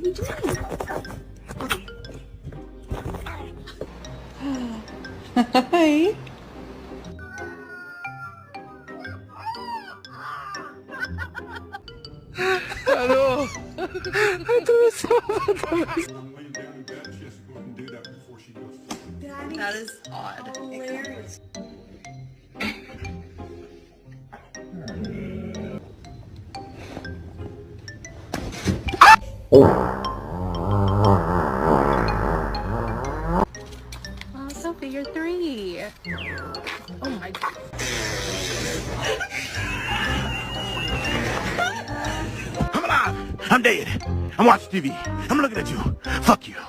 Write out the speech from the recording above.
Hi. Hello. That is odd. Hilarious. Oh, Sophie, you're 3. Oh my God. I'm alive. I'm dead. I'm watching TV. I'm looking at you. Fuck you.